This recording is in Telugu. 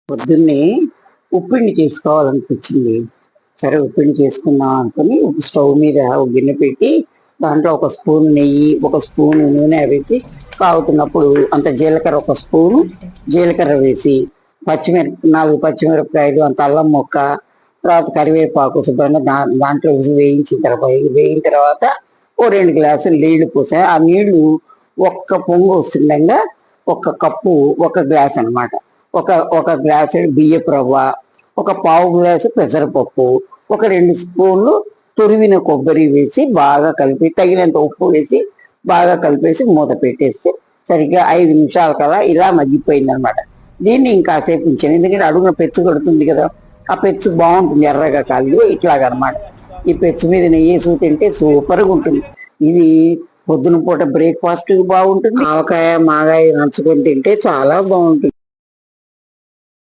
పొద్దున్నే ఉప్పిడిని చేసుకోవాలనిపించింది. సరే ఉప్పిడిని చేసుకుందాం అనుకుని స్టవ్ మీద ఒక గిన్నె పెట్టి దాంట్లో ఒక స్పూన్ నెయ్యి, ఒక స్పూన్ నూనె వేసి కాగుతున్నప్పుడు అంత జీలకర్ర, ఒక స్పూను జీలకర్ర వేసి 4 పచ్చిమిరపకాయలు, అంత అల్లం మొక్క, తర్వాత కరివేపాకు శుభ్రంగా దాంట్లో వేయిన తర్వాత ఓ 2 గ్లాసులు నీళ్లు పోసా. ఆ నీళ్లు ఒక్క పొంగు వస్తుండగా ఒక కప్పు, ఒక గ్లాస్ అనమాట, ఒక గ్లాసు బియ్యపు రవ్వ, ఒక పావు గ్లాసు పెసరపప్పు, ఒక 2 స్పూన్లు తురిమిన కొబ్బరి వేసి బాగా కలిపి తగినంత ఉప్పు వేసి బాగా కలిపేసి మూత పెట్టేస్తే సరిగ్గా 5 నిమిషాల కల్లా ఇలా మగ్గిపోయింది అనమాట. దీన్ని ఇంకాసేపు ఉంచాను, ఎందుకంటే అడుగున పెచ్చు కొడుతుంది కదా, ఆ పెచ్చు బాగుంటుంది ఎర్రగా కాదు ఇట్లాగనమాట. ఈ పెచ్చు మీద నెయ్యేసి తింటే సూపర్గా ఉంటుంది. ఇది పొద్దున పూట బ్రేక్ఫాస్ట్ బాగుంటుంది. ఆవకాయ మాగాయ నంచుకొని తింటే చాలా బాగుంటుంది.